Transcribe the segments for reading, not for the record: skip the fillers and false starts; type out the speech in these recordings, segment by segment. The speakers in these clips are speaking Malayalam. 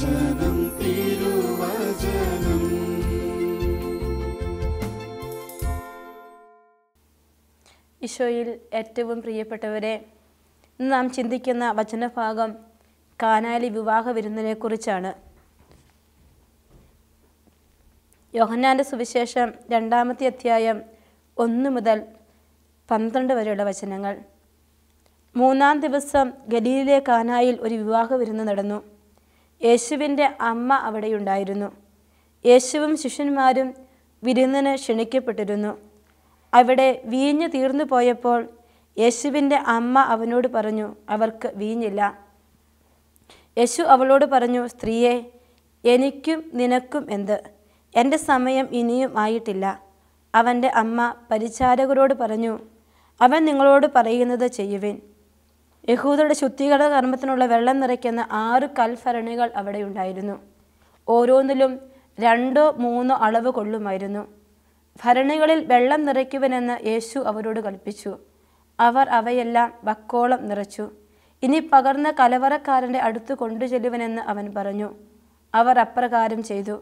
വചനം തിരുവചനം. ഈശോയിൽ ഏറ്റവും പ്രിയപ്പെട്ടവരെ, നാം ചിന്തിക്കുന്ന വചനഭാഗം കാനായിലെ വിവാഹ വിരുന്നിനെക്കുറിച്ചാണ്. യോഹന്നാൻ്റെ സുവിശേഷം 2-ാമത്തെ അധ്യായം 1 മുതൽ 12 വരെയുള്ള വചനങ്ങൾ. 3-ാം ദിവസം ഗലീലിലെ കാനായിൽ ഒരു വിവാഹ വിരുന്ന് നടന്നു. യേശുവിൻ്റെ അമ്മ അവിടെയുണ്ടായിരുന്നു. യേശുവും ശിഷ്യന്മാരും വിരുന്നിന് ക്ഷണിക്കപ്പെട്ടിരുന്നു. അവിടെ വീഞ്ഞ് തീർന്നു പോയപ്പോൾ യേശുവിൻ്റെ അമ്മ അവനോട് പറഞ്ഞു, അവർക്ക് വീഞ്ഞില്ല. യേശു അവളോട് പറഞ്ഞു, സ്ത്രീയെ, എനിക്കും നിനക്കും എന്ത്? എൻ്റെ സമയം ഇനിയും ആയിട്ടില്ല. അവൻ്റെ അമ്മ പരിചാരകരോട് പറഞ്ഞു, അവൻ നിങ്ങളോട് പറയുന്നത് ചെയ്യുവിൻ. യഹൂദരുടെ ശുദ്ധീകരണ കർമ്മത്തിനുള്ള വെള്ളം നിറയ്ക്കുന്ന 6 കൽഭരണികൾ അവിടെ ഉണ്ടായിരുന്നു. ഓരോന്നിലും 2-3 അളവ് കൊള്ളുമായിരുന്നു. ഭരണികളിൽ വെള്ളം നിറയ്ക്കുവനെന്ന് യേശു അവരോട് കൽപ്പിച്ചു. അവർ അവയെല്ലാം വക്കോളം നിറച്ചു. ഇനി പകർന്ന കലവറക്കാരൻ്റെ അടുത്ത് കൊണ്ടുചെല്ലുവനെന്ന് അവൻ പറഞ്ഞു. അവർ അപ്രകാരം ചെയ്തു.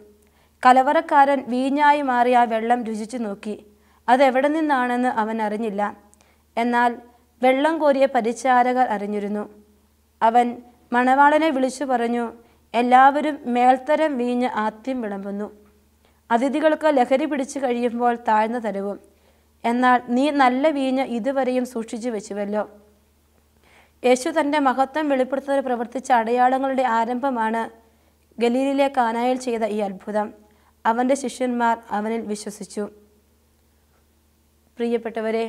കലവറക്കാരൻ വീഞ്ഞായി മാറി ആ വെള്ളം രുചിച്ചു നോക്കി. അതെവിടെ നിന്നാണെന്ന് അവൻ അറിഞ്ഞില്ല. എന്നാൽ വെള്ളം കോരിയ പരിചാരകർ അറിഞ്ഞിരുന്നു. അവൻ മണവാളനെ വിളിച്ചു പറഞ്ഞു, എല്ലാവരും മേൽത്തരം വീഞ്ഞ് ആദ്യം വിളമ്പുന്നു. അതിഥികൾക്ക് ലഹരി പിടിച്ചു കഴിയുമ്പോൾ താഴ്ന്ന തരവും. എന്നാൽ നീ നല്ല വീഞ്ഞ് ഇതുവരെയും സൂക്ഷിച്ചു വെച്ചുവല്ലോ. യേശു തൻ്റെ മഹത്വം വെളിപ്പെടുത്തുന്നതിന് പ്രവർത്തിച്ച അടയാളങ്ങളുടെ ആരംഭമാണ് ഗലീലിലെ കാനായിൽ ചെയ്ത ഈ അത്ഭുതം. അവൻ്റെ ശിഷ്യന്മാർ അവനിൽ വിശ്വസിച്ചു. പ്രിയപ്പെട്ടവരെ,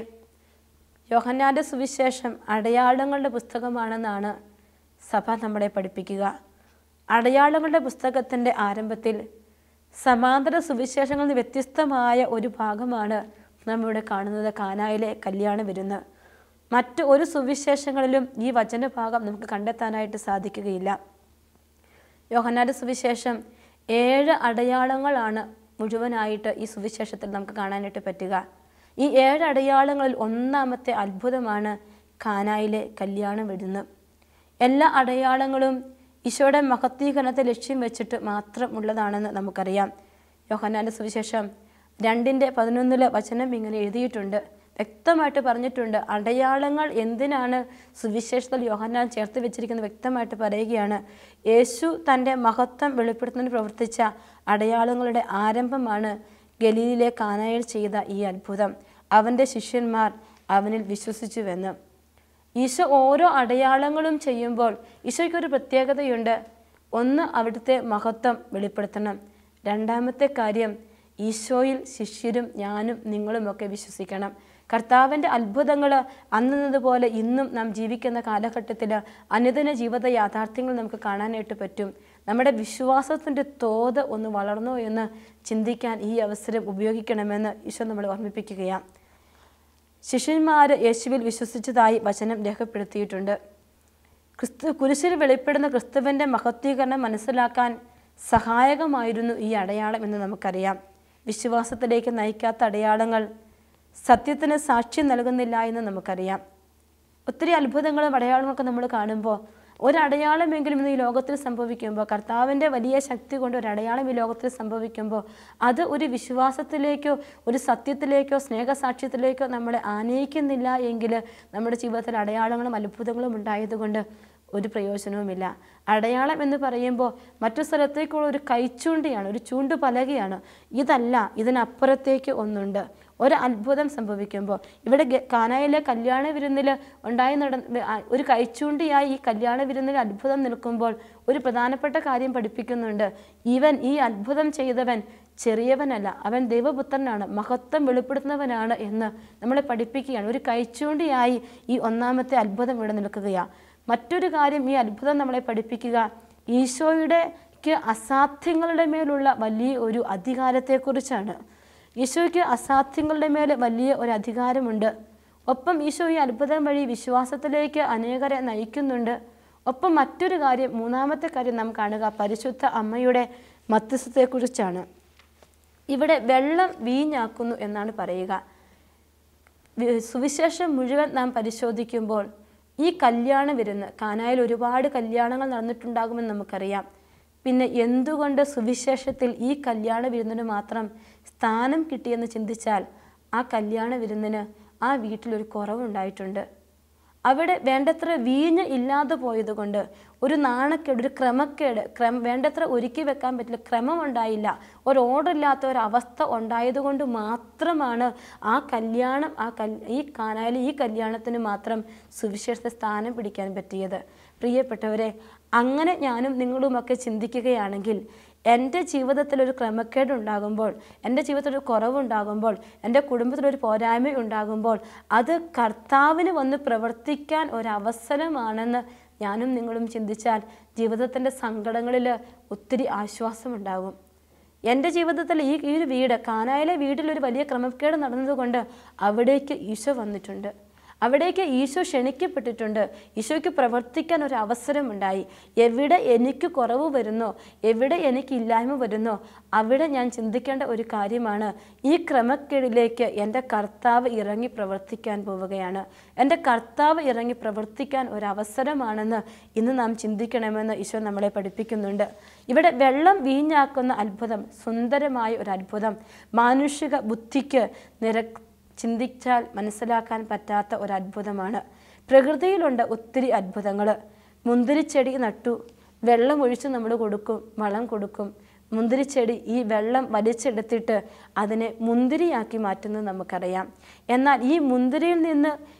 യോഹന്നാൻ്റെ സുവിശേഷം അടയാളങ്ങളുടെ പുസ്തകമാണെന്നാണ് സഭ നമ്മളെ പഠിപ്പിക്കുക. അടയാളങ്ങളുടെ പുസ്തകത്തിൻ്റെ ആരംഭത്തിൽ സമാന്തര സുവിശേഷങ്ങളിൽ നിന്ന് വ്യത്യസ്തമായ ഒരു ഭാഗമാണ് നമ്മളിവിടെ കാണുന്നത്, കാനായിലെ കല്യാണ വിരുന്ന്. മറ്റ് ഒരു സുവിശേഷങ്ങളിലും ഈ വചനഭാഗം നമുക്ക് കണ്ടെത്താനായിട്ട് സാധിക്കുകയില്ല. യോഹന്നാൻ്റെ സുവിശേഷം 7 അടയാളങ്ങളാണ് മുഴുവനായിട്ട് ഈ സുവിശേഷത്തിൽ നമുക്ക് കാണാനായിട്ട് പറ്റുക. ഈ 7 അടയാളങ്ങളിൽ 1-ാമത്തെ അത്ഭുതമാണ് കാനായിലെ കല്യാണ വിരുന്ന്. എല്ലാ അടയാളങ്ങളും ഈശോയുടെ മഹത്വീകരണത്തെ ലക്ഷ്യം വെച്ചിട്ട് മാത്രം ഉള്ളതാണെന്ന് നമുക്കറിയാം. യോഹന്നാൻ്റെ സുവിശേഷം 2:11 വചനം ഇങ്ങനെ എഴുതിയിട്ടുണ്ട്, വ്യക്തമായിട്ട് പറഞ്ഞിട്ടുണ്ട്. അടയാളങ്ങൾ എന്തിനാണ് സുവിശേഷത്തിൽ യോഹന്നാൻ ചേർത്ത് വെച്ചിരിക്കുന്നത് വ്യക്തമായിട്ട് പറയുകയാണ്. യേശു തൻ്റെ മഹത്വം വെളിപ്പെടുത്തുന്നതിന് പ്രവർത്തിച്ച അടയാളങ്ങളുടെ ആരംഭമാണ് ഗലീലിലെ കാനായിൽ ചെയ്ത ഈ അത്ഭുതം. അവൻ്റെ ശിഷ്യന്മാർ അവനിൽ വിശ്വസിച്ചുവെന്ന്. ഈശോ ഓരോ അടയാളങ്ങളും ചെയ്യുമ്പോൾ ഈശോയ്ക്കൊരു പ്രത്യേകതയുണ്ട്. ഒന്ന്, അവിടുത്തെ മഹത്വം വെളിപ്പെടുത്തണം. 2-ാമത്തെ കാര്യം, ഈശോയിൽ ശിഷ്യരും ഞാനും നിങ്ങളുമൊക്കെ വിശ്വസിക്കണം. കർത്താവിൻ്റെ അത്ഭുതങ്ങൾ അന്നതുപോലെ ഇന്നും നാം ജീവിക്കുന്ന കാലഘട്ടത്തിൽ അനുദിന ജീവിത യാഥാർത്ഥ്യങ്ങൾ നമുക്ക് കാണാനായിട്ട് പറ്റും. നമ്മുടെ വിശ്വാസത്തിൻ്റെ തോത് ഒന്ന് വളർന്നോ എന്ന് ചിന്തിക്കാൻ ഈ അവസരം ഉപയോഗിക്കണമെന്ന് ഈശോ നമ്മളെ ഓർമ്മിപ്പിക്കുകയാണ്. ശിഷ്യന്മാർ യേശുവിൽ വിശ്വസിച്ചതായി വചനം രേഖപ്പെടുത്തിയിട്ടുണ്ട്. കുരിശിൽ വെളിപ്പെടുന്ന ക്രിസ്തുവിൻ്റെ മഹത്വീകരണം മനസ്സിലാക്കാൻ സഹായകമായിരുന്നു ഈ അടയാളം എന്ന് നമുക്കറിയാം. വിശ്വാസത്തിലേക്ക് നയിക്കാത്ത അടയാളങ്ങൾ സത്യത്തിന് സാക്ഷ്യം നൽകുന്നില്ല എന്ന് നമുക്കറിയാം. ഒത്തിരി അത്ഭുതങ്ങളും അടയാളങ്ങളൊക്കെ നമ്മൾ കാണുമ്പോൾ ഒരടയാളമെങ്കിലും ഇന്ന് ഈ ലോകത്തിൽ സംഭവിക്കുമ്പോൾ, കർത്താവിൻ്റെ വലിയ ശക്തി കൊണ്ട് ഒരടയാളം ഈ ലോകത്തിൽ സംഭവിക്കുമ്പോൾ അത് ഒരു വിശ്വാസത്തിലേക്കോ ഒരു സത്യത്തിലേക്കോ സ്നേഹസാക്ഷ്യത്തിലേക്കോ നമ്മളെ ആനയിക്കുന്നില്ല എങ്കിൽ നമ്മുടെ ജീവിതത്തിൽ അടയാളങ്ങളും അത്ഭുതങ്ങളും ഉണ്ടായതുകൊണ്ട് ഒരു പ്രയോജനവുമില്ല. അടയാളം എന്ന് പറയുമ്പോൾ മറ്റു സ്ഥലത്തേക്കുള്ള ഒരു കൈച്ചൂണ്ടിയാണ്, ഒരു ചൂണ്ടുപലകയാണ്. ഇതല്ല, ഇതിനപ്പുറത്തേക്ക് ഒന്നുണ്ട്. ഒരു അത്ഭുതം സംഭവിക്കുമ്പോൾ ഇവിടെ കാനായിലെ കല്യാണ വിരുന്നിൽ ഒരു കൈച്ചൂണ്ടിയായി ഈ കല്യാണ വിരുന്നിൽ അത്ഭുതം നിൽക്കുമ്പോൾ ഒരു പ്രധാനപ്പെട്ട കാര്യം പഠിപ്പിക്കുന്നുണ്ട്. ഈ അത്ഭുതം ചെയ്തവൻ ചെറിയവനല്ല, അവൻ ദൈവപുത്രനാണ്, മഹത്വം വെളിപ്പെടുത്തുന്നവനാണ് എന്ന് നമ്മളെ പഠിപ്പിക്കുകയാണ്. ഒരു കൈച്ചൂണ്ടിയായി ഈ 1-ാമത്തെ അത്ഭുതം ഇവിടെ നിൽക്കുകയാണ്. മറ്റൊരു കാര്യം ഈ അത്ഭുതം നമ്മളെ പഠിപ്പിക്കുക, ഈശോയ്ക്ക് അസാധ്യങ്ങളുടെ മേലുള്ള വലിയ ഒരു അധികാരത്തെക്കുറിച്ചാണ്. ഈശോയ്ക്ക് അസാധ്യങ്ങളുടെ മേൽ വലിയ ഒരു അധികാരമുണ്ട്. ഒപ്പം ഈശോ ഈ അത്ഭുതം വഴി വിശ്വാസത്തിലേക്ക് അനേകരെ നയിക്കുന്നുണ്ട്. ഒപ്പം മറ്റൊരു കാര്യം, 3-ാമത്തെ കാര്യം നാം കാണുക പരിശുദ്ധ അമ്മയുടെ മധ്യസ്ഥത്തെക്കുറിച്ചാണ്. ഇവിടെ വെള്ളം വീഞ്ഞാക്കുന്നു എന്നാണ് പറയുക. സുവിശേഷം മുഴുവൻ നാം പരിശോധിക്കുമ്പോൾ ഈ കല്യാണ വിരുന്ന്, കാനായിൽ ഒരുപാട് കല്യാണങ്ങൾ നടന്നിട്ടുണ്ടാകുമെന്ന് നമുക്കറിയാം. പിന്നെ എന്തുകൊണ്ട് സുവിശേഷത്തിൽ ഈ കല്യാണ വിരുന്നിന് മാത്രം സ്ഥാനം കിട്ടിയെന്ന് ചിന്തിച്ചാൽ ആ കല്യാണ വിരുന്നിന് ആ വീട്ടിലൊരു കുറവുണ്ടായിട്ടുണ്ട്. അവിടെ വേണ്ടത്ര വീഞ്ഞ് ഇല്ലാതെ പോയതുകൊണ്ട് ഒരു നാണക്കേട്, ഒരു ക്രമക്കേട്, വേണ്ടത്ര ഒരുക്കി വെക്കാൻ പറ്റില്ല, ക്രമമുണ്ടായില്ല, ഒരു ഓർഡറില്ലാത്ത ഒരവസ്ഥ ഉണ്ടായതുകൊണ്ട് മാത്രമാണ് ആ കല്യാണം ഈ കാനായിലെ ഈ കല്യാണത്തിന് മാത്രം സുവിശേഷ സ്ഥാനം പിടിക്കാൻ പറ്റിയത്. പ്രിയപ്പെട്ടവരെ, അങ്ങനെ ഞാനും നിങ്ങളുമൊക്കെ ചിന്തിക്കുകയാണെങ്കിൽ എൻ്റെ ജീവിതത്തിലൊരു ക്രമക്കേടുണ്ടാകുമ്പോൾ, എൻ്റെ ജീവിതത്തിലൊരു കുറവുണ്ടാകുമ്പോൾ, എൻ്റെ കുടുംബത്തിലൊരു പോരായ്മ ഉണ്ടാകുമ്പോൾ അത് കർത്താവിന് വന്ന് പ്രവർത്തിക്കാൻ ഒരവസരമാണെന്ന് ഞാനും നിങ്ങളും ചിന്തിച്ചാൽ ജീവിതത്തിൻ്റെ സങ്കടങ്ങളിൽ ഒത്തിരി ആശ്വാസമുണ്ടാകും. എൻ്റെ ജീവിതത്തിൽ ഈ ഒരു വീട്, കാനായിലെ വീട്ടിലൊരു വലിയ ക്രമക്കേട് നടന്നതുകൊണ്ട് അവിടേക്ക് ഈശോ വന്നിട്ടുണ്ട്, അവിടേക്ക് ഈശോ ക്ഷണിക്കപ്പെട്ടിട്ടുണ്ട്. ഈശോയ്ക്ക് പ്രവർത്തിക്കാൻ ഒരു അവസരമുണ്ടായി. എവിടെ എനിക്ക് കുറവ് വരുന്നോ, എവിടെ എനിക്ക് ഇല്ലായ്മ വരുന്നോ അവിടെ ഞാൻ ചിന്തിക്കേണ്ട ഒരു കാര്യമാണ്, ഈ ക്രമക്കേടിലേക്ക് എൻ്റെ കർത്താവ് ഇറങ്ങി പ്രവർത്തിക്കാൻ പോവുകയാണ്. എൻ്റെ കർത്താവ് ഇറങ്ങി പ്രവർത്തിക്കാൻ ഒരവസരമാണെന്ന് ഇന്ന് നാം ചിന്തിക്കണമെന്ന് ഈശോ നമ്മളെ പഠിപ്പിക്കുന്നുണ്ട്. ഇവിടെ വെള്ളം വീഞ്ഞാക്കുന്ന അത്ഭുതം, സുന്ദരമായ ഒരു അത്ഭുതം, മാനുഷിക ബുദ്ധിക്ക് ചിന്തിച്ചാൽ മനസ്സിലാക്കാൻ പറ്റാത്ത ഒരത്ഭുതമാണ്. പ്രകൃതിയിലുണ്ട് ഒത്തിരി അത്ഭുതങ്ങൾ. മുന്തിരിച്ചെടി നട്ടു, വെള്ളം ഒഴിച്ച് നമ്മൾ കൊടുക്കും, വളം കൊടുക്കും. മുന്തിരിച്ചെടി ഈ വെള്ളം വലിച്ചെടുത്തിട്ട് അതിനെ മുന്തിരിയാക്കി മാറ്റുന്നത് നമുക്കറിയാം. എന്നാൽ ഈ മുന്തിരിയിൽ നിന്ന്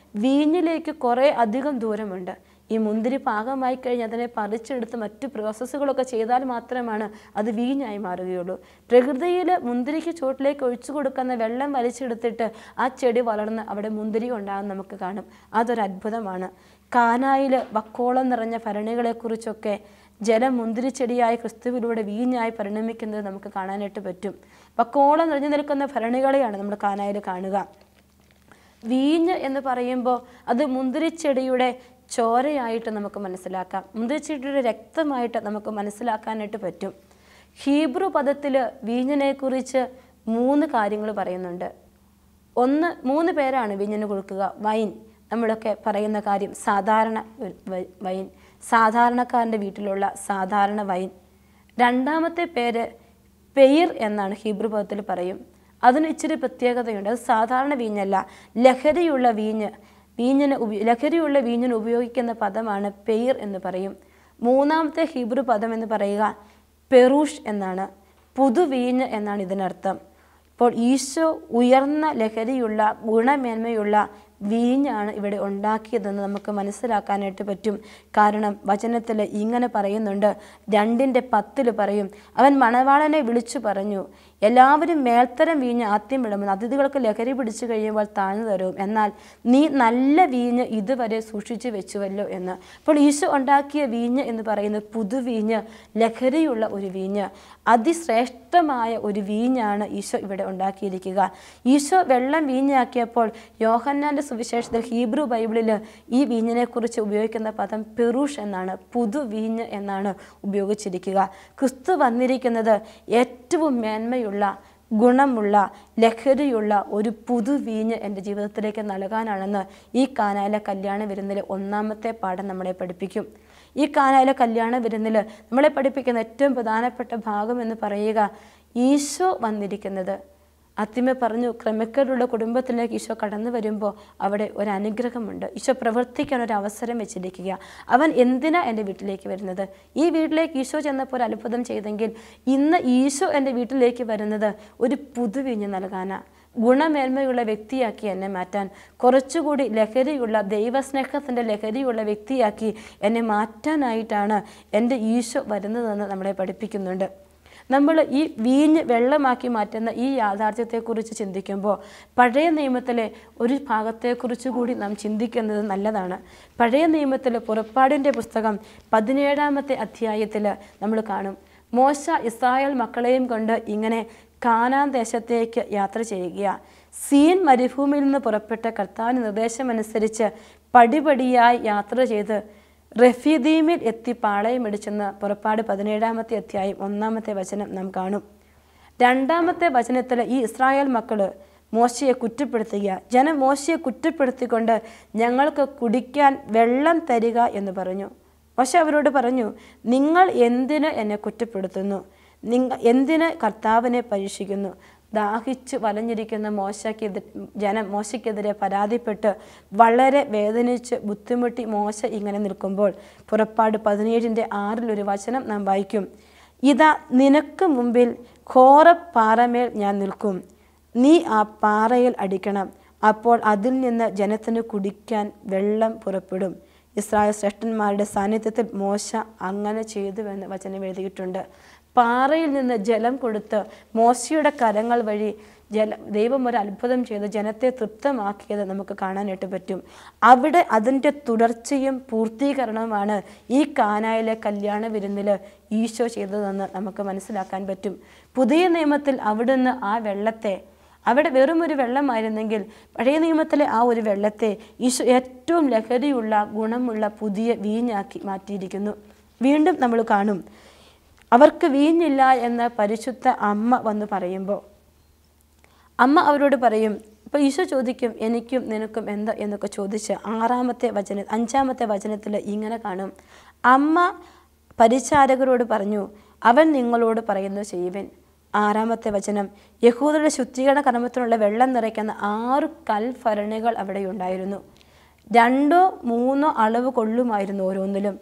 വീഞ്ഞിലേക്ക് കുറേ അധികം ദൂരമുണ്ട്. ഈ മുന്തിരി പാകമായി കഴിഞ്ഞ് അതിനെ പറിച്ചെടുത്ത് മറ്റു പ്രോസസ്സുകളൊക്കെ ചെയ്താൽ മാത്രമാണ് അത് വീഞ്ഞായി മാറുകയുള്ളൂ. പ്രകൃതിയിൽ മുന്തിരിക്ക് ചുവട്ടിലേക്ക് ഒഴിച്ചു കൊടുക്കുന്ന വെള്ളം വലിച്ചെടുത്തിട്ട് ആ ചെടി വളർന്ന് അവിടെ മുന്തിരി ഉണ്ടാകും നമുക്ക് കാണും. അതൊരു അത്ഭുതമാണ്. കാനായിൽ വക്കോളം നിറഞ്ഞ ഭരണികളെക്കുറിച്ചൊക്കെ ജലം മുന്തിരിച്ചെടിയായി ക്രിസ്തുവിലൂടെ വീഞ്ഞായി പരിണമിക്കുന്നത് നമുക്ക് കാണാനായിട്ട് പറ്റും. വക്കോളം നിറഞ്ഞു നിൽക്കുന്ന ഭരണികളെയാണ് നമ്മൾ കാനായിൽ കാണുക. വീഞ്ഞ് എന്ന് പറയുമ്പോൾ അത് മുന്തിരിച്ചെടിയുടെ ചോരയായിട്ട് നമുക്ക് മനസ്സിലാക്കാം, മുന്തിരിച്ചെടിയുടെ രക്തമായിട്ട് നമുക്ക് മനസ്സിലാക്കാനായിട്ട് പറ്റും. ഹീബ്രു പദത്തിൽ വീഞ്ഞിനെക്കുറിച്ച് 3 കാര്യങ്ങൾ പറയുന്നുണ്ട്. 3 പേരാണ് വീഞ്ഞിന് കൊടുക്കുക. വൈൻ, നമ്മളൊക്കെ പറയുന്ന കാര്യം സാധാരണ വൈൻ, സാധാരണക്കാരൻ്റെ വീട്ടിലുള്ള സാധാരണ വൈൻ. രണ്ടാമത്തെ പേര് പെയിർ എന്നാണ് ഹീബ്രു പദത്തിൽ പറയും. അതിന് ഇച്ചിരി പ്രത്യേകതയുണ്ട്. അത് സാധാരണ വീഞ്ഞല്ല, ലഹരിയുള്ള വീഞ്ഞിന് ഉപയോഗിക്കുന്ന പദമാണ് പെയിർ എന്ന് പറയും. മൂന്നാമത്തെ ഹീബ്രു പദം എന്ന് പറയുക പെറൂഷ് എന്നാണ്, പുതുവീഞ്ഞ് എന്നാണ് ഇതിനർത്ഥം. അപ്പോൾ ഈശോ ഉയർന്ന ലഹരിയുള്ള ഗുണമേന്മയുള്ള വീഞ്ഞാണ് ഇവിടെ ഉണ്ടാക്കിയതെന്ന് നമുക്ക് മനസ്സിലാക്കാനായിട്ട് പറ്റും. കാരണം വചനത്തിൽ ഇങ്ങനെ പറയുന്നുണ്ട്, 2:10 പറയും, അവൻ മണവാളനെ വിളിച്ചു പറഞ്ഞു, എല്ലാവരും മേൽത്തരം വീഞ്ഞ് ആദ്യം വിളമ്പുന്നു, അതിഥികൾക്ക് ലഹരി പിടിച്ചു കഴിയുമ്പോൾ താഴ്ന്നു തരും, എന്നാൽ നീ നല്ല വീഞ്ഞ് ഇതുവരെ സൂക്ഷിച്ചു വെച്ചുവല്ലോ എന്ന്. അപ്പോൾ ഈശോ ഉണ്ടാക്കിയ വീഞ്ഞ് എന്ന് പറയുന്നത് പുതുവീഞ്ഞ്, ലഹരിയുള്ള ഒരു വീഞ്ഞ്, അതിശ്രേഷ്ഠമായ ഒരു വീഞ്ഞാണ് ഈശോ ഇവിടെ ഉണ്ടാക്കിയിരിക്കുക. ഈശോ വെള്ളം വീഞ്ഞാക്കിയപ്പോൾ യോഹന്നാൻ്റെ സുവിശേഷത്തിൽ ഹീബ്രു ബൈബിളിൽ ഈ വീഞ്ഞിനെക്കുറിച്ച് ഉപയോഗിക്കുന്ന പദം പെറൂഷ് എന്നാണ്, പുതുവീഞ്ഞ് എന്നാണ് ഉപയോഗിച്ചിരിക്കുക. ക്രിസ്തു വന്നിരിക്കുന്നത് ഏറ്റവും മേന്മയുള്ള, ഗുണമുള്ള, ലഹരിയുള്ള ഒരു പുതുവീഞ്ഞ് എൻ്റെ ജീവിതത്തിലേക്ക് നൽകാനാണെന്ന് ഈ കാനായിലെ കല്യാണ വിരുന്നിലെ 1ാമത്തെ പാഠം നമ്മളെ പഠിപ്പിക്കും. ഈ കാനായിലെ കല്യാണ വിരുന്നിൽ നമ്മളെ പഠിപ്പിക്കുന്ന ഏറ്റവും പ്രധാനപ്പെട്ട ഭാഗം എന്ന് പറയുക, ഈശോ വന്നിരിക്കുന്നത്, ആദ്യമേ പറഞ്ഞു, ക്രമക്കേടുള്ള കുടുംബത്തിലേക്ക് ഈശോ കടന്നു വരുമ്പോൾ അവിടെ ഒരു അനുഗ്രഹമുണ്ട്. ഈശോ പ്രവർത്തിക്കാൻ ഒരു അവസരം വെച്ചിരിക്കുക. അവൻ എന്തിനാ എൻ്റെ വീട്ടിലേക്ക് വരുന്നത്? ഈ വീട്ടിലേക്ക് ഈശോ ചെന്നപ്പോൾ ഒരു അത്ഭുതം ചെയ്തെങ്കിൽ ഇന്ന് ഈശോ എൻ്റെ വീട്ടിലേക്ക് വരുന്നത് ഒരു പുതുവീഞ്ഞ് നൽകാനാണ്, ഗുണമേന്മയുള്ള വ്യക്തിയാക്കി എന്നെ മാറ്റാൻ, കുറച്ചുകൂടി ലഹരിയുള്ള, ദൈവസ്നേഹത്തിൻ്റെ ലഹരിയുള്ള വ്യക്തിയാക്കി എന്നെ മാറ്റാനായിട്ടാണ് എൻ്റെ ഈശോ വരുന്നതെന്ന് നമ്മളെ പഠിപ്പിക്കുന്നുണ്ട്. നമ്മൾ ഈ വീഞ്ഞ് വെള്ളമാക്കി മാറ്റുന്ന ഈ യാഥാർത്ഥ്യത്തെക്കുറിച്ച് ചിന്തിക്കുമ്പോൾ പഴയ നിയമത്തിലെ ഒരു ഭാഗത്തെക്കുറിച്ച് കൂടി നാം ചിന്തിക്കുന്നത് നല്ലതാണ്. പഴയ നിയമത്തിൽ പുറപ്പാടിൻ്റെ പുസ്തകം 17ാമത്തെ അധ്യായത്തിൽ നമ്മൾ കാണും, മോശ ഇസ്രായേൽ മക്കളെയും കൊണ്ട് ഇങ്ങനെ കാനാൻ ദേശത്തേക്ക് യാത്ര ചെയ്യുക. സീൻ മരുഭൂമിയിൽ നിന്ന് പുറപ്പെട്ട കർത്താവിൻ്റെ നിർദ്ദേശമനുസരിച്ച് പടിപടിയായി യാത്ര ചെയ്ത് റഫീദീമിൽ എത്തി പാളയമിടിച്ചെന്ന് പുറപ്പാട് 17ാമത്തെ അധ്യായം 1ാമത്തെ വചനം നാം കാണും. 2ാമത്തെ വചനത്തിൽ ഈ ഇസ്രായേൽ മക്കൾ മോശയെ കുറ്റപ്പെടുത്തുക. മോശയെ കുറ്റപ്പെടുത്തിക്കൊണ്ട് ഞങ്ങൾക്ക് കുടിക്കാൻ വെള്ളം തരിക എന്ന് പറഞ്ഞു. മോശ അവരോട് പറഞ്ഞു, നിങ്ങൾ എന്തിന് എന്നെ കുറ്റപ്പെടുത്തുന്നു? എന്തിന് കർത്താവിനെ പരീക്ഷിക്കുന്നു? ദാഹിച്ച് വലഞ്ഞിരിക്കുന്ന മോശയ്ക്കെതിരെ പരാതിപ്പെട്ട് വളരെ വേദനിച്ച് ബുദ്ധിമുട്ടി മോശ ഇങ്ങനെ നിൽക്കുമ്പോൾ പുറപ്പാട് 17:6 ഒരു വചനം നാം വായിക്കും. ഇതാ നിനക്ക് മുമ്പിൽ ഘോരപ്പാറമേൽ ഞാൻ നിൽക്കും, നീ ആ പാറയിൽ അടിക്കണം, അപ്പോൾ അതിൽ നിന്ന് ജനത്തിന് കുടിക്കാൻ വെള്ളം പുറപ്പെടും. ഇസ്രായേൽ ശ്രേഷ്ഠന്മാരുടെ സാന്നിധ്യത്തിൽ മോശ അങ്ങനെ ചെയ്തുവെന്ന് വചനം എഴുതിയിട്ടുണ്ട്. പാറയിൽ നിന്ന് ജലം കൊടുത്ത് മോശയുടെ കരങ്ങൾ വഴി ദൈവം ഒരു അത്ഭുതം ചെയ്ത് ജനത്തെ തൃപ്തമാക്കിയത് നമുക്ക് കാണാനായിട്ട് പറ്റും. അവിടെ അതിൻ്റെ തുടർച്ചയും പൂർത്തീകരണവുമാണ് ഈ കാനായിലെ കല്യാണ വിരുന്നിൽ ഈശോ ചെയ്തതെന്ന് നമുക്ക് മനസ്സിലാക്കാൻ പറ്റും. പുതിയ നിയമത്തിൽ അവിടുന്ന് ആ വെള്ളത്തെ, അവിടെ വെറും ഒരു വെള്ളമായിരുന്നെങ്കിൽ പഴയ നിയമത്തിലെ ആ ഒരു വെള്ളത്തെ ഈശോ ഏറ്റവും ലഹരിയുള്ള ഗുണമുള്ള പുതിയ വീഞ്ഞാക്കി മാറ്റിയിരിക്കുന്നു. വീണ്ടും നമ്മൾ കാണും, അവർക്ക് വീഞ്ഞില്ല എന്ന് പരിശുദ്ധ അമ്മ വന്ന് പറയുമ്പോൾ അമ്മ അവരോട് പറയും. ഇപ്പോൾ ഈശോ ചോദിക്കും, എനിക്കും നിനക്കും എന്താ എന്നൊക്കെ ചോദിച്ച് 5-ാമത്തെ വചനത്തിൽ ഇങ്ങനെ കാണും. അമ്മ പരിചാരകരോട് പറഞ്ഞു, അവൻ നിങ്ങളോട് പറയുന്നത് ചെയ്യുവൻ. 6-ാമത്തെ വചനം, യഹൂദരുടെ ശുദ്ധീകരണ കർമ്മത്തിനുള്ള വെള്ളം നിറയ്ക്കുന്ന 6 കൽഭരണികൾ അവിടെ ഉണ്ടായിരുന്നു. 2-3 അളവ് കൊള്ളുമായിരുന്നു ഓരോന്നിലും.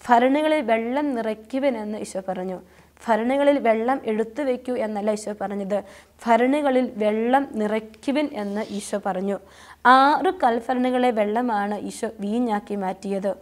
ഭരണികളിൽ വെള്ളം നിറയ്ക്കുവനെന്ന് ഈശോ പറഞ്ഞു. ഭരണികളിൽ വെള്ളം എടുത്തു വയ്ക്കൂ എന്നല്ല ഈശോ പറഞ്ഞത്, ഭരണികളിൽ വെള്ളം നിറയ്ക്കുവൻ എന്ന് ഈശോ പറഞ്ഞു. 6 കൽഭരണികളെ വെള്ളമാണ് ഈശോ വീഞ്ഞാക്കി മാറ്റിയത്.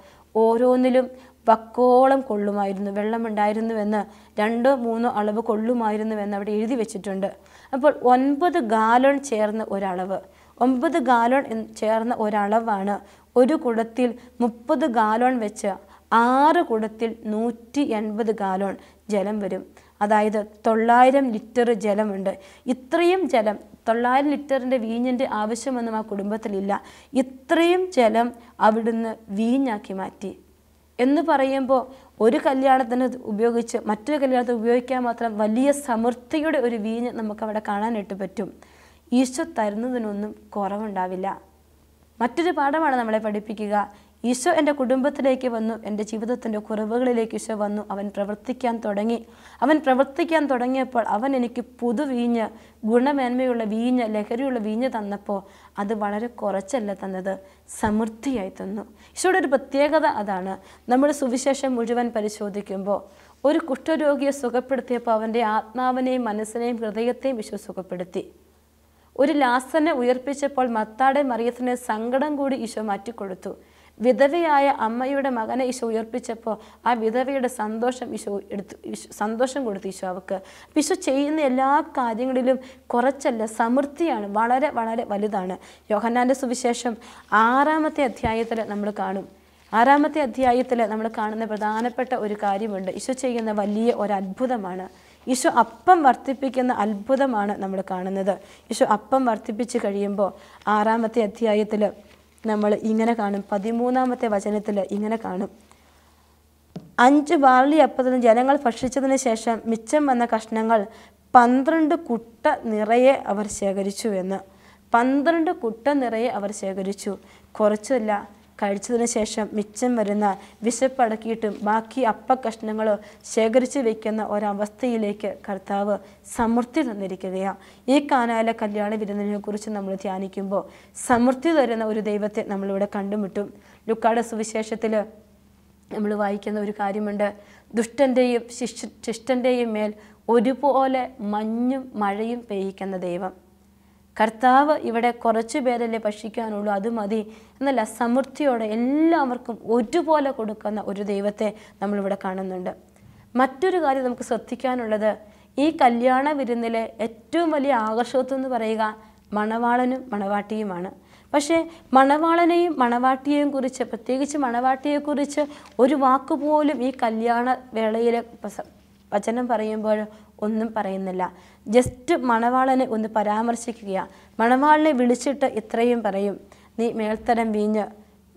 ഓരോന്നിലും വക്കോളം കൊള്ളുമായിരുന്നു വെള്ളമുണ്ടായിരുന്നുവെന്ന്, 2-3 അളവ് കൊള്ളുമായിരുന്നുവെന്ന് അവിടെ എഴുതി വെച്ചിട്ടുണ്ട്. അപ്പോൾ 9 ഗാലൺ ചേർന്ന ഒരളവ്, 9 ഗാലൺ ചേർന്ന ഒരളവാണ്. ഒരു കുടത്തിൽ 30 ഗാലൺ വെച്ച് 6 കുടത്തിൽ 180 ഗാലൺ ജലം വരും. അതായത് 900 ലിറ്റർ ജലമുണ്ട്. ഇത്രയും ജലം, 900 ലിറ്ററിൻ്റെ വീഞ്ഞിൻ്റെ ആവശ്യമൊന്നും ആ കുടുംബത്തിലില്ല. ഇത്രയും ജലം അവിടുന്ന് വീഞ്ഞാക്കി മാറ്റി എന്ന് പറയുമ്പോൾ ഒരു കല്യാണത്തിന് ഉപയോഗിച്ച് മറ്റൊരു കല്യാണത്തിന് ഉപയോഗിക്കാൻ മാത്രം വലിയ സമൃദ്ധിയുടെ ഒരു വീഞ്ഞ് നമുക്കവിടെ കാണാനായിട്ട് പറ്റും. ഈശോ തരുന്നതിനൊന്നും കുറവുണ്ടാവില്ല. മറ്റൊരു പാഠമാണ് നമ്മളെ പഠിപ്പിക്കുക. ഈശോ എൻ്റെ കുടുംബത്തിലേക്ക് വന്നു, എൻ്റെ ജീവിതത്തിൻ്റെ കുറവുകളിലേക്ക് ഈശോ വന്നു. അവൻ പ്രവർത്തിക്കാൻ തുടങ്ങിയപ്പോൾ അവൻ എനിക്ക് പുതുവീഞ്ഞ്, ഗുണമേന്മയുള്ള വീഞ്ഞ്, ലഹരിയുള്ള വീഞ്ഞ് തന്നപ്പോൾ അത് വളരെ കുറച്ചല്ല തന്നത്, സമൃദ്ധിയായി തന്നു. ഈശോയുടെ ഒരു പ്രത്യേകത അതാണ്. നമ്മൾ സുവിശേഷം മുഴുവൻ പരിശോധിക്കുമ്പോൾ ഒരു കുഷ്ഠരോഗിയെ സുഖപ്പെടുത്തിയപ്പോൾ അവൻ്റെ ആത്മാവിനെയും മനസ്സിനെയും ഹൃദയത്തെയും ഈശോ സുഖപ്പെടുത്തി. ഒരു ലാസനെ ഉയർപ്പിച്ചപ്പോൾ മത്താടെ മറിയത്തിൻ്റെ സങ്കടം കൂടി ഈശോ മാറ്റിക്കൊടുത്തു. വിധവയായ അമ്മയുടെ മകനെ ഈശോ ഉയർപ്പിച്ചപ്പോൾ ആ വിധവയുടെ സന്തോഷം കൊടുത്തു ഈശോ അവർക്ക്. ഈശോ ചെയ്യുന്ന എല്ലാ കാര്യങ്ങളിലും കുറച്ചല്ല, സമൃദ്ധിയാണ്, വളരെ വളരെ വലുതാണ്. യോഹന്നാൻ്റെ സുവിശേഷം 6-ാമത്തെ അധ്യായത്തിൽ നമ്മൾ കാണും. 6-ാമത്തെ അധ്യായത്തിൽ നമ്മൾ കാണുന്ന പ്രധാനപ്പെട്ട ഒരു കാര്യമുണ്ട്. ഈശോ ചെയ്യുന്ന വലിയ ഒരു അത്ഭുതമാണ്. ഈശോ അപ്പം വർദ്ധിപ്പിക്കുന്ന അത്ഭുതമാണ് നമ്മൾ കാണുന്നത്. ഈശോ അപ്പം വർദ്ധിപ്പിച്ച് കഴിയുമ്പോൾ 6-ാമത്തെ അധ്യായത്തിൽ നമ്മൾ ഇങ്ങനെ കാണും. 13-ാമത്തെ വചനത്തിൽ ഇങ്ങനെ കാണും. 5 ബാർലി അപ്പത്തിൽ ജനങ്ങൾ ഭക്ഷിച്ചതിന് ശേഷം മിച്ചം വന്ന കഷ്ണങ്ങൾ 12 കുട്ട നിറയെ അവർ ശേഖരിച്ചു എന്ന്. 12 കുട്ട നിറയെ അവർ ശേഖരിച്ചു. കുറച്ചല്ല, കഴിച്ചതിന് ശേഷം മിച്ചം വരുന്ന വിശപ്പടക്കിയിട്ടും ബാക്കി അപ്പക്കഷ്ണങ്ങൾ ശേഖരിച്ച് വയ്ക്കുന്ന ഒരവസ്ഥയിലേക്ക് കർത്താവ് സമൃദ്ധി തന്നിരിക്കുകയാണ്. ഈ കാനായിലെ കല്യാണ വിരുന്നിനെ കുറിച്ച് നമ്മൾ ധ്യാനിക്കുമ്പോൾ സമൃദ്ധി തരുന്ന ഒരു ദൈവത്തെ നമ്മളിവിടെ കണ്ടുമുട്ടും. ലൂക്കായുടെ സുവിശേഷത്തിൽ നമ്മൾ വായിക്കുന്ന ഒരു കാര്യമുണ്ട്. ദുഷ്ടൻ്റെയും ശിഷ്ടൻ്റെയും മേൽ ഒരുപോലെ മഞ്ഞും മഴയും പെയ്യിക്കുന്ന ദൈവം. കർത്താവ് ഇവിടെ കുറച്ചു പേരല്ലേ ഭക്ഷിക്കാനുള്ളൂ, അത് മതി എന്നല്ല, സമൃദ്ധിയോടെ എല്ലാവർക്കും ഒരുപോലെ കൊടുക്കുന്ന ഒരു ദൈവത്തെ നമ്മളിവിടെ കാണുന്നുണ്ട്. മറ്റൊരു കാര്യം നമുക്ക് ശ്രദ്ധിക്കാനുള്ളത്, ഈ കല്യാണ വിരുന്നിലെ ഏറ്റവും വലിയ ആകർഷകത്വം എന്ന് പറയുക മണവാളനും മണവാട്ടിയുമാണ്. പക്ഷേ മണവാളനെയും മണവാട്ടിയെയും കുറിച്ച്, പ്രത്യേകിച്ച് മണവാട്ടിയെക്കുറിച്ച് ഒരു വാക്കുപോലും ഈ കല്യാണ വേളയിലെ വചനം പറയുമ്പോൾ ഒന്നും പറയുന്നില്ല. ജസ്റ്റ് മണവാളനെ ഒന്ന് പരാമർശിക്കുകയാണ്. മണവാളിനെ വിളിച്ചിട്ട് ഇത്രയും പറയും, നീ മേൽത്തരം വീഞ്ഞ്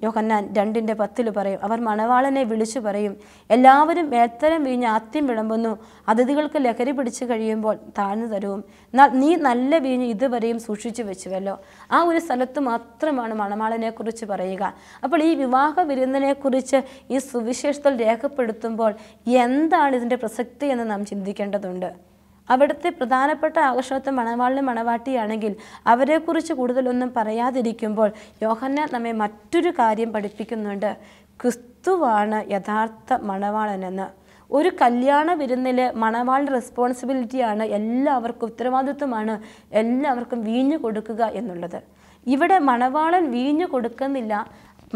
യോഹന്നാൻ 2:10 പറയും, അവർ മണവാളനെ വിളിച്ചു പറയും, എല്ലാവരും മേൽത്തരം വീഞ്ഞ് ആദ്യം വിളമ്പുന്നു, അതിഥികൾക്ക് ലഹരി പിടിച്ചു കഴിയുമ്പോൾ താഴ്ന്നു തരുവും. എന്നാൽ നീ നല്ല വീഞ്ഞ് ഇതുവരെയും സൂക്ഷിച്ചു വെച്ചുവല്ലോ. ആ ഒരു സ്ഥലത്ത് മാത്രമാണ് മണവാളനെക്കുറിച്ച് പറയുക. അപ്പോൾ ഈ വിവാഹ വിരുന്നിനെക്കുറിച്ച് ഈ സുവിശേഷത്തിൽ രേഖപ്പെടുത്തുമ്പോൾ എന്താണ് ഇതിൻ്റെ പ്രസക്തി എന്ന് നാം ചിന്തിക്കേണ്ടതുണ്ട്. അവിടുത്തെ പ്രധാനപ്പെട്ട ആകർഷണത്തെ മണവാളിനും മണവാട്ടിയാണെങ്കിൽ അവരെക്കുറിച്ച് കൂടുതലൊന്നും പറയാതിരിക്കുമ്പോൾ യോഹന്നാൻ നമ്മെ മറ്റൊരു കാര്യം പഠിപ്പിക്കുന്നുണ്ട്. ക്രിസ്തുവാണ് യഥാർത്ഥ മണവാളനെന്ന്. ഒരു കല്യാണ വിരുന്നിൽ മണവാളിൻ്റെ റെസ്പോൺസിബിലിറ്റിയാണ്, എല്ലാവർക്കും ഉത്തരവാദിത്വമാണ് എല്ലാവർക്കും വീഞ്ഞു കൊടുക്കുക എന്നുള്ളത്. ഇവിടെ മണവാളൻ വീഞ്ഞു കൊടുക്കുന്നില്ല.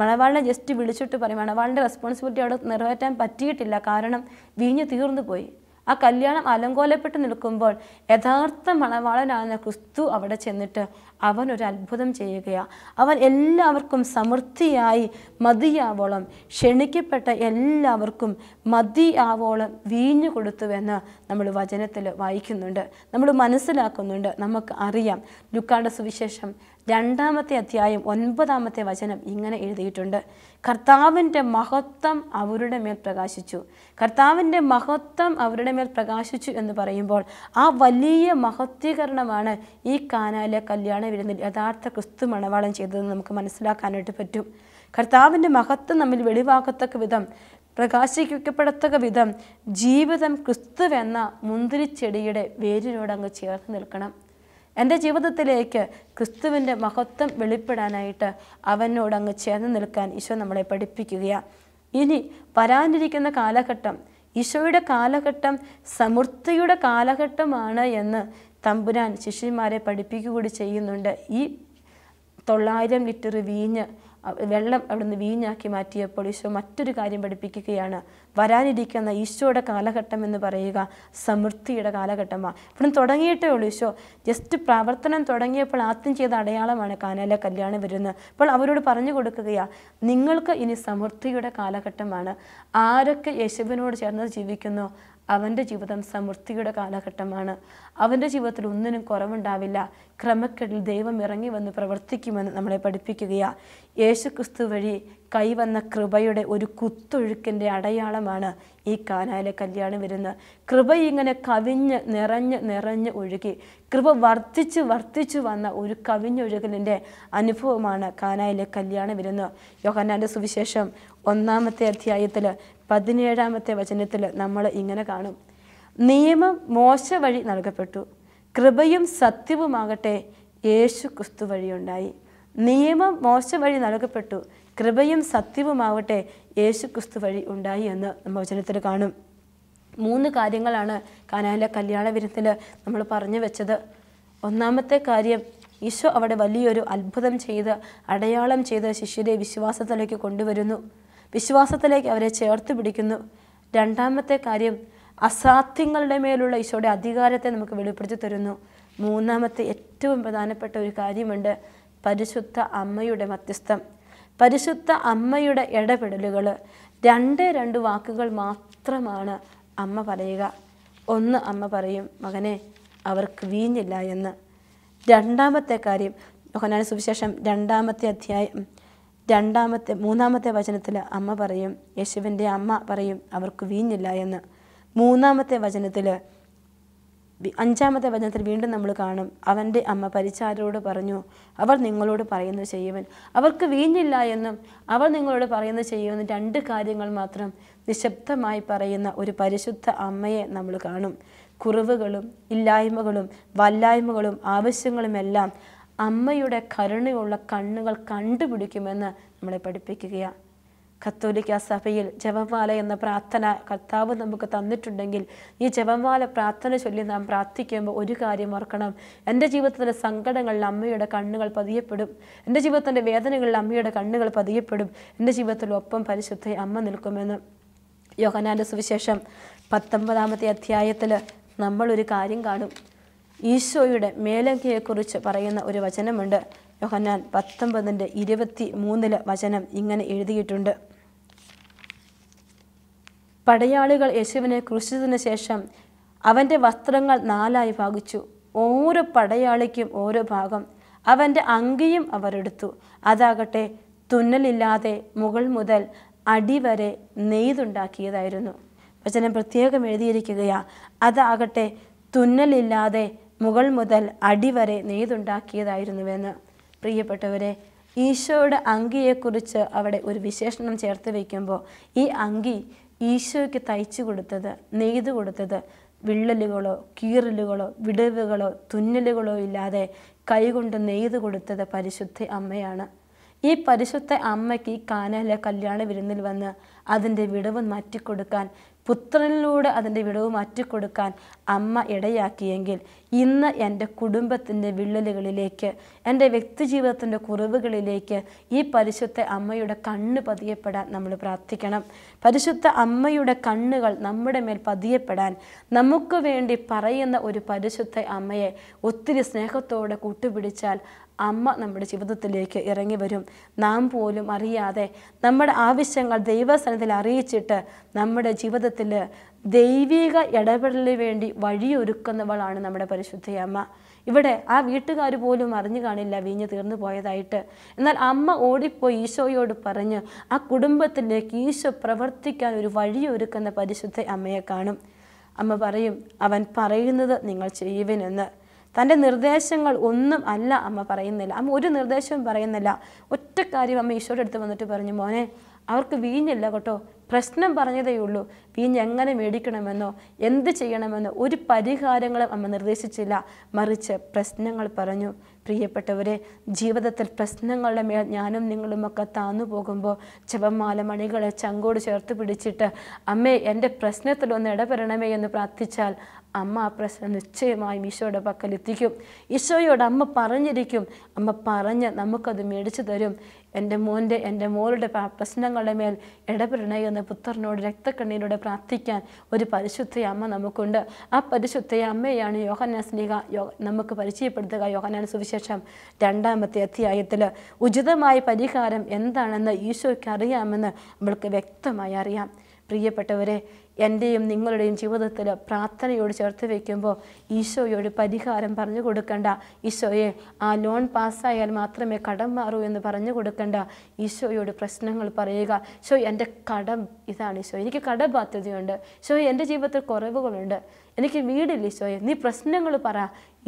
മണവാളിനെ ജസ്റ്റ് വിളിച്ചിട്ട് പറയും. മണവാളിൻ്റെ റെസ്പോൺസിബിലിറ്റി അവിടെ നിറവേറ്റാൻ പറ്റിയിട്ടില്ല, കാരണം വീഞ്ഞ് തീർന്നു പോയി. ആ കല്യാണം അലങ്കോലപ്പെട്ട് നിൽക്കുമ്പോൾ യഥാർത്ഥ മണവാളനാണ് ക്രിസ്തു അവിടെ ചെന്നിട്ട് അവനൊരു അത്ഭുതം ചെയ്യുകയാണ്. അവൻ എല്ലാവർക്കും സമൃദ്ധിയായി മതിയാവോളം, ക്ഷണിക്കപ്പെട്ട എല്ലാവർക്കും മതിയാവോളം വീഞ്ഞു കൊടുത്തുവെന്ന് നമ്മൾ വചനത്തിൽ വായിക്കുന്നുണ്ട്, നമ്മൾ മനസ്സിലാക്കുന്നുണ്ട്, നമുക്ക് അറിയാം. ലൂക്കായുടെ സുവിശേഷം 2-ാമത്തെ അധ്യായം 9-ാമത്തെ വചനം ഇങ്ങനെ എഴുതിയിട്ടുണ്ട്, കർത്താവിൻ്റെ മഹത്വം അവരുടെ മേൽ പ്രകാശിച്ചു. കർത്താവിൻ്റെ മഹത്വം അവരുടെ മേൽ പ്രകാശിച്ചു എന്ന് പറയുമ്പോൾ ആ വലിയ മഹത്വീകരണമാണ് ഈ കാനായിലെ കല്യാണ വിരുന്നിൽ യഥാർത്ഥ ക്രിസ്തു മണവാളൻ ചെയ്തതെന്ന് നമുക്ക് മനസ്സിലാക്കാനായിട്ട് പറ്റും. കർത്താവിൻ്റെ മഹത്വം നമ്മിൽ വെളിവാക്കത്തക്ക വിധം, പ്രകാശിക്കപ്പെടത്തക്ക വിധം ജീവിതം ക്രിസ്തുവെന്ന മുന്തിരിച്ചെടിയുടെ വേരിനോടങ്ങ് ചേർത്ത് നിൽക്കണം. എൻ്റെ ജീവിതത്തിലേക്ക് ക്രിസ്തുവിൻ്റെ മഹത്വം വെളിപ്പെടാനായിട്ട് അവനോടങ്ങ് ചേർന്ന് നിൽക്കാൻ ഈശോ നമ്മളെ പഠിപ്പിക്കുകയാണ്. ഇനി വരാനിരിക്കുന്ന കാലഘട്ടം, ഈശോയുടെ കാലഘട്ടം സമൃദ്ധിയുടെ കാലഘട്ടമാണ് എന്ന് തമ്പുരാൻ ശിഷ്യന്മാരെ പഠിപ്പിക്കുക കൂടി ചെയ്യുന്നുണ്ട്. ഈ 900 ലിറ്റർ വീഞ്ഞ്, വെള്ളം അവിടുന്ന് വീഞ്ഞാക്കി മാറ്റിയപ്പോൾ ഈശോ മറ്റൊരു കാര്യം പഠിപ്പിക്കുകയാണ്. വരാനിരിക്കുന്ന ഈശോയുടെ കാലഘട്ടം എന്ന് പറയുക സമൃദ്ധിയുടെ കാലഘട്ടമാണ്. ഇവിടുന്ന് തുടങ്ങിയിട്ടേ ഉള്ളൂ. ഈശോ ജസ്റ്റ് പ്രവർത്തനം തുടങ്ങിയപ്പോൾ ആദ്യം ചെയ്ത അടയാളമാണ് കാനായിലെ കല്യാണം വരുന്നത്. അപ്പോൾ അവരോട് പറഞ്ഞു കൊടുക്കുകയാണ്, നിങ്ങൾക്ക് ഇനി സമൃദ്ധിയുടെ കാലഘട്ടമാണ്. ആരൊക്കെ യേശുവിനോട് ചേർന്ന് ജീവിക്കുന്നു അവൻ്റെ ജീവിതം സമൃദ്ധിയുടെ കാലഘട്ടമാണ്. അവൻ്റെ ജീവിതത്തിൽ ഒന്നിനും കുറവുണ്ടാവില്ല. ക്രമക്കേടിൽ ദൈവം ഇറങ്ങി വന്ന് പ്രവർത്തിക്കുമെന്ന് നമ്മളെ പഠിപ്പിക്കുകയാണ്. യേശു ക്രിസ്തു വഴി കൈവന്ന കൃപയുടെ ഒരു കുത്തൊഴുക്കിൻ്റെ അടയാളമാണ് ഈ കാനായിലെ കല്യാണം വരുന്നത്. കൃപ ഇങ്ങനെ കവിഞ്ഞ് നിറഞ്ഞ് ഒഴുകി, കൃപ വർദ്ധിച്ചു വന്ന ഒരു കവിഞ്ഞൊഴുകലിൻ്റെ അനുഭവമാണ് കാനായിലെ കല്യാണം വരുന്നത്. യോഹന്നാൻ്റെ സുവിശേഷം 1-ാമത്തെ അധ്യായത്തിൽ 17-ാമത്തെ വചനത്തിൽ നമ്മൾ ഇങ്ങനെ കാണും, നിയമം മോശ വഴി നൽകപ്പെട്ടു, കൃപയും സത്യവുമാകട്ടെ യേശു ക്രിസ്തു വഴിയുണ്ടായി. നിയമം മോശ വഴി നൽകപ്പെട്ടു, കൃപയും സത്യവുമാവട്ടെ യേശു ക്രിസ്തു വഴി ഉണ്ടായി എന്ന് നമ്മൾ വചനത്തിൽ കാണും. 3 കാര്യങ്ങളാണ് കാനായിലെ കല്യാണ വിരുന്നിൽ നമ്മൾ പറഞ്ഞു വെച്ചത്. 1-ാമത്തെ കാര്യം, ഈശോ അവിടെ വലിയൊരു അത്ഭുതം ചെയ്ത് അടയാളം ചെയ്ത് ശിഷ്യരെ വിശ്വാസത്തിലേക്ക് കൊണ്ടുവരുന്നു, വിശ്വാസത്തിലേക്ക് അവരെ ചേർത്ത് പിടിക്കുന്നു. 2-ാമത്തെ കാര്യം, അസാധ്യങ്ങളുടെ മേലുള്ള ഈശോയുടെ അധികാരത്തെ നമുക്ക് വെളിപ്പെടുത്തി തരുന്നു. 3-ാമത്തെ ഏറ്റവും പ്രധാനപ്പെട്ട ഒരു കാര്യമുണ്ട്, പരിശുദ്ധ അമ്മയുടെ മധ്യസ്ഥം, പരിശുദ്ധ അമ്മയുടെ ഇടപെടലുകൾ. 2 വാക്കുകൾ മാത്രമാണ് അമ്മ പറയുക. ഒന്ന്, അമ്മ പറയും, മകനെ അവർക്ക് വീഞ്ഞില്ല എന്ന്. 2-ാമത്തെ കാര്യം, യോഹന്നാൻ സുവിശേഷം 2-ാമത്തെ അധ്യായം 3-ാമത്തെ വചനത്തിൽ അമ്മ പറയും, യേശുവിൻ്റെ അമ്മ പറയും അവർക്ക് വീഞ്ഞില്ല എന്ന്. 3-ാമത്തെ വചനത്തിൽ 5-ാമത്തെ വചനത്തിൽ വീണ്ടും നമ്മൾ കാണും, അവൻ്റെ അമ്മ പരിചാരരോട് പറഞ്ഞു, അവർ നിങ്ങളോട് പറയുന്നത് ചെയ്യുവൻ. അവർക്ക് വീഞ്ഞില്ല എന്നും അവർ നിങ്ങളോട് പറയുന്നത് ചെയ്യുമെന്നും 2 കാര്യങ്ങൾ മാത്രം നിശബ്ദമായി പറയുന്ന ഒരു പരിശുദ്ധ അമ്മയെ നമ്മൾ കാണും. കുറവുകളും ഇല്ലായ്മകളും വല്ലായ്മകളും ആവശ്യങ്ങളുമെല്ലാം അമ്മയുടെ കരുണയുള്ള കണ്ണുകൾ കണ്ടുപിടിക്കുമെന്ന് നമ്മളെ പഠിപ്പിക്കുകയാണ്. കത്തോലിക്ക സഭയിൽ ജപമാല എന്ന പ്രാർത്ഥന കർത്താവ് നമുക്ക് തന്നിട്ടുണ്ടെങ്കിൽ ഈ ജപമാല പ്രാർത്ഥന ചൊല്ലി നാം പ്രാർത്ഥിക്കുമ്പോൾ ഒരു കാര്യം ഓർക്കണം, എൻ്റെ ജീവിതത്തിൻ്റെ സങ്കടങ്ങളിൽ അമ്മയുടെ കണ്ണുകൾ പതിയപ്പെടും, എൻ്റെ ജീവിതത്തിൻ്റെ വേദനകളിൽ അമ്മയുടെ കണ്ണുകൾ പതിയപ്പെടും, എൻ്റെ ജീവിതത്തിൽ ഒപ്പം പരിശുദ്ധ അമ്മ നിൽക്കുമെന്ന്. യോഹന്നാൻ്റെ സുവിശേഷം 19-ാമത്തെ അധ്യായത്തിൽ നമ്മളൊരു കാര്യം കാണും. ഈശോയുടെ മേലങ്കിയെക്കുറിച്ച് പറയുന്ന ഒരു വചനമുണ്ട്. യോഹന്നാൻ 19:23 വചനം ഇങ്ങനെ എഴുതിയിട്ടുണ്ട്, പടയാളികൾ യേശുവിനെ ക്രൂശിച്ചതിന് ശേഷം അവൻ്റെ വസ്ത്രങ്ങൾ 4ആയി ഭാഗിച്ചു, ഓരോ പടയാളിക്കും ഓരോ ഭാഗം, അവൻ്റെ അങ്കിയും അവരെടുത്തു, അതാകട്ടെ തുന്നലില്ലാതെ മുകൾ മുതൽ അടിവരെ നെയ്തുണ്ടാക്കിയതായിരുന്നു. വചനം പ്രത്യേകം എഴുതിയിരിക്കുകയാ, അതാകട്ടെ തുന്നലില്ലാതെ മുകൾ മുതൽ അടിവരെ നെയ്തുണ്ടാക്കിയതായിരുന്നുവെന്ന്. പ്രിയപ്പെട്ടവരെ, ഈശോയുടെ അങ്കിയെക്കുറിച്ച് അവിടെ ഒരു വിശേഷണം ചേർത്ത് വയ്ക്കുമ്പോൾ ഈ അങ്കി ഈശോയ്ക്ക് തയ്ച്ചു കൊടുത്തത്, നെയ്തു കൊടുത്തത് വിള്ളലുകളോ കീറലുകളോ വിടവുകളോ തുന്നലുകളോ ഇല്ലാതെ കൈകൊണ്ട് നെയ്തു കൊടുത്തത് പരിശുദ്ധ അമ്മയാണ്. ഈ പരിശുദ്ധ അമ്മയ്ക്ക് ഈ കാനായിലെ കല്യാണ വിരുന്നിൽ വന്ന് അതിൻ്റെ വിടവ് മാറ്റിക്കൊടുക്കാൻ, പുത്രനിലൂടെ അതിൻ്റെ വിടവ് മാറ്റിക്കൊടുക്കാൻ അമ്മ ഇടയാക്കിയെങ്കിൽ ഇന്ന് എൻ്റെ കുടുംബത്തിൻ്റെ വിള്ളലുകളിലേക്ക്, എൻ്റെ വ്യക്തിജീവിതത്തിൻ്റെ കുറവുകളിലേക്ക് ഈ പരിശുദ്ധ അമ്മയുടെ കണ്ണ് പതിയപ്പെടാൻ നമ്മൾ പ്രാർത്ഥിക്കണം. പരിശുദ്ധ അമ്മയുടെ കണ്ണുകൾ നമ്മുടെ മേൽ പതിയപ്പെടാൻ നമുക്ക് വേണ്ടി പറയുന്ന ഒരു പരിശുദ്ധ അമ്മയെ ഒത്തിരി സ്നേഹത്തോടെ കൂട്ടുപിടിച്ചാൽ അമ്മ നമ്മുടെ ജീവിതത്തിലേക്ക് ഇറങ്ങി വരും. നാം പോലും അറിയാതെ നമ്മുടെ ആവശ്യങ്ങൾ ദൈവസന്നിധിയിൽ അറിയിച്ചിട്ട് നമ്മുടെ ജീവിതത്തിൽ ദൈവിക ഇടപെടലിന് വേണ്ടി വഴിയൊരുക്കുന്നവളാണ് നമ്മുടെ പരിശുദ്ധ അമ്മ. ഇവിടെ ആ വീട്ടുകാർ പോലും അറിഞ്ഞു കാണില്ല വീഞ്ഞ് തീർന്നു പോയതായിട്ട്. എന്നാൽ അമ്മ ഓടിപ്പോയി ഈശോയോട് പറഞ്ഞ് ആ കുടുംബത്തിലേക്ക് ഈശോ പ്രവർത്തിക്കാൻ ഒരു വഴിയൊരുക്കുന്ന പരിശുദ്ധ അമ്മയെ കാണും. അമ്മ പറയും, അവൻ പറയുന്നത് നിങ്ങൾ ചെയ്യുവിനെന്ന്. തൻ്റെ നിർദ്ദേശങ്ങൾ ഒന്നും അല്ല അമ്മ പറയുന്നില്ല. അമ്മ ഒരു നിർദ്ദേശവും പറയുന്നില്ല. ഒറ്റ കാര്യം അമ്മ ഈശോയുടെ അടുത്ത് വന്നിട്ട് പറഞ്ഞു, മോനെ അവർക്ക് വീഞ്ഞില്ല കേട്ടോ, പ്രശ്നം പറഞ്ഞതേ ഉള്ളൂ. വീഞ്ഞ് എങ്ങനെ മേടിക്കണമെന്നോ എന്ത് ചെയ്യണമെന്നോ ഒരു പരിഹാരങ്ങളും അമ്മ നിർദ്ദേശിച്ചില്ല, മറിച്ച് പ്രശ്നങ്ങൾ പറഞ്ഞു. പ്രിയപ്പെട്ടവരെ, ജീവിതത്തിൽ പ്രശ്നങ്ങളുടെ മേൽ ഞാനും നിങ്ങളുമൊക്കെ താന്നു പോകുമ്പോൾ ജപമാല മണികളെ ചങ്കോട് ചേർത്ത് പിടിച്ചിട്ട് അമ്മേ എൻ്റെ പ്രശ്നത്തിലൊന്ന് ഇടപെടണമേ എന്ന് പ്രാർത്ഥിച്ചാൽ അമ്മ ആ പ്രശ്നം നിശ്ചയമായും ഈശോയുടെ പക്കൽ എത്തിക്കും. ഈശോയോട് അമ്മ പറഞ്ഞിരിക്കും, അമ്മ പറഞ്ഞ് നമുക്കത് മേടിച്ചു തരും. എൻ്റെ മോളുടെ പ്രശ്നങ്ങളുടെ മേൽ ഇടപെടണേ എന്ന് പുത്രനോട് രക്തക്കണ്ണീരോടെ പ്രാർത്ഥിക്കാൻ ഒരു പരിശുദ്ധ അമ്മ നമുക്കുണ്ട്. ആ പരിശുദ്ധ അമ്മയാണ് യോഹന്നാൻ സ്ലീഹ നമുക്ക് പരിചയപ്പെടുത്തുക. യോഹന്നാൻ സുവിശേഷം 2-ാമത്തെ അധ്യായത്തിൽ ഉചിതമായ പരിഹാരം എന്താണെന്ന് ഈശോയ്ക്ക് അറിയാമെന്ന് നമ്മൾക്ക് വ്യക്തമായി അറിയാം. പ്രിയപ്പെട്ടവരെ, എൻ്റെയും നിങ്ങളുടെയും ജീവിതത്തിൽ പ്രാർത്ഥനയോട് ചേർത്ത് വയ്ക്കുമ്പോൾ ഈശോയോട് പരിഹാരം പറഞ്ഞു കൊടുക്കണ്ട. ഈശോയെ ആ ലോൺ പാസ്സായാൽ മാത്രമേ കടം മാറൂ എന്ന് പറഞ്ഞു കൊടുക്കണ്ട. ഈശോയോട് പ്രശ്നങ്ങൾ പറയുക. ഈശോ എൻ്റെ കടം ഇതാണ്, ഈശോ എനിക്ക് കടബാധ്യതയുണ്ട്, ഈശോ എൻ്റെ ജീവിതത്തിൽ കുറവുകളുണ്ട്, എനിക്ക് വീടില്ല, ഈശോയെ നീ പ്രശ്നങ്ങൾ പറ,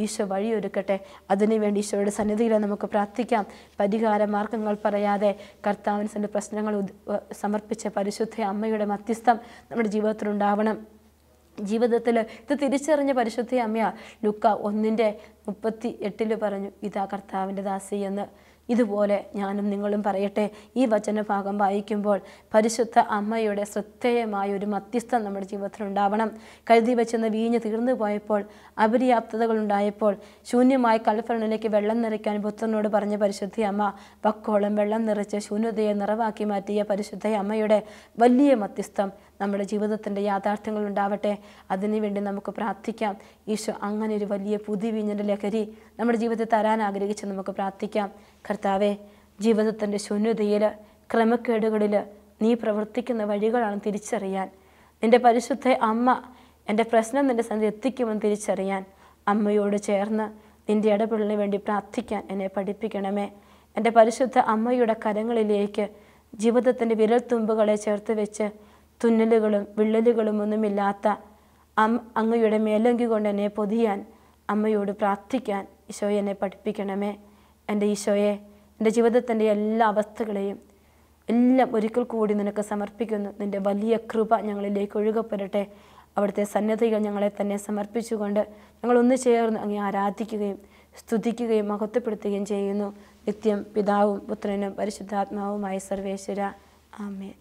ഈശോ വഴിയൊരുക്കട്ടെ. അതിനുവേണ്ടി ഈശോയുടെ സന്നിധിയിൽ നമുക്ക് പ്രാർത്ഥിക്കാം. പരിഹാര മാർഗങ്ങൾ പറയാതെ കർത്താവിൻ്റെ പ്രശ്നങ്ങൾ സമർപ്പിച്ച പരിശുദ്ധ അമ്മയുടെ മധ്യസ്ഥം നമ്മുടെ ജീവിതത്തിലുണ്ടാവണം. ജീവിതത്തിൽ ഇത് തിരിച്ചറിഞ്ഞ പരിശുദ്ധ അമ്മയാ ലൂക്ക 1:38 പറഞ്ഞു, ഇതാ കർത്താവിൻ്റെ ദാസി എന്ന്. ഇതുപോലെ ഞാനും നിങ്ങളും പറയട്ടെ, ഈ വചനഭാഗം വായിക്കുമ്പോൾ പരിശുദ്ധ അമ്മയുടെ ശ്രദ്ധേയമായ ഒരു മധ്യസ്ഥം നമ്മുടെ ജീവിതത്തിലുണ്ടാവണം. കരുതി വെച്ചെന്ന വീഞ്ഞ് തീർന്നു പോയപ്പോൾ, അപര്യാപ്തതകൾ ഉണ്ടായപ്പോൾ, ശൂന്യമായ കൽഭരണിലേക്ക് വെള്ളം നിറയ്ക്കാൻ പുത്രനോട് പറഞ്ഞ പരിശുദ്ധ അമ്മ പക്കോളം വെള്ളം നിറച്ച് ശൂന്യതയെ നിറവാക്കി മാറ്റിയ പരിശുദ്ധ അമ്മയുടെ വലിയ മധ്യസ്ഥം നമ്മുടെ ജീവിതത്തിൻ്റെ യാഥാർത്ഥ്യങ്ങൾ ഉണ്ടാവട്ടെ. അതിനുവേണ്ടി നമുക്ക് പ്രാർത്ഥിക്കാം. ഈശോ അങ്ങനെ ഒരു വലിയ പുതിയ വീഞ്ഞിൻ്റെ ലഹരി നമ്മുടെ ജീവിതത്തിൽ തരാൻ ആഗ്രഹിച്ച് നമുക്ക് പ്രാർത്ഥിക്കാം. കർത്താവെ, ജീവിതത്തിൻ്റെ ശൂന്യതയിൽ ക്രമക്കേടുകളിൽ നീ പ്രവർത്തിക്കുന്ന വഴികളാണ് തിരിച്ചറിയാൻ, നിൻ്റെ പരിശുദ്ധ അമ്മ എൻ്റെ പ്രശ്നം നിൻ്റെ സന്നിധി എത്തിക്കുമെന്ന് തിരിച്ചറിയാൻ അമ്മയോട് ചേർന്ന് നിൻ്റെ ഇടപെടലിന് വേണ്ടി പ്രാർത്ഥിക്കാൻ എന്നെ പഠിപ്പിക്കണമേ. എൻ്റെ പരിശുദ്ധ അമ്മയുടെ കരങ്ങളിലേക്ക് ജീവിതത്തിൻ്റെ വിരൽത്തുമ്പുകളെ ചേർത്ത് വെച്ച് തുന്നലുകളും വിള്ളലുകളും ഒന്നുമില്ലാത്ത അങ്ങയുടെ മേലങ്കി കൊണ്ട് എന്നെ പൊതിയാൻ അമ്മയോട് പ്രാർത്ഥിക്കാൻ ഈശോയെ എന്നെ പഠിപ്പിക്കണമേ. എൻ്റെ ഈശോയെ, എൻ്റെ ജീവിതത്തിൻ്റെ എല്ലാ അവസ്ഥകളെയും എല്ലാം ഒരിക്കൽ കൂടി നിനക്ക് സമർപ്പിക്കുന്നു. നിൻ്റെ വലിയ കൃപ ഞങ്ങളിലേക്ക് ഒഴുകപ്പെടട്ടെ. അവിടുത്തെ സന്നദ്ധകൾ ഞങ്ങളെ തന്നെ സമർപ്പിച്ചുകൊണ്ട് ഞങ്ങൾ ഒന്ന് ചേർന്ന് അങ്ങേ ആരാധിക്കുകയും സ്തുതിക്കുകയും മഹത്വപ്പെടുത്തുകയും ചെയ്യുന്നു. നിത്യം പിതാവും പുത്രനും പരിശുദ്ധാത്മാവുമായ സർവേശ്വര. ആമേൻ.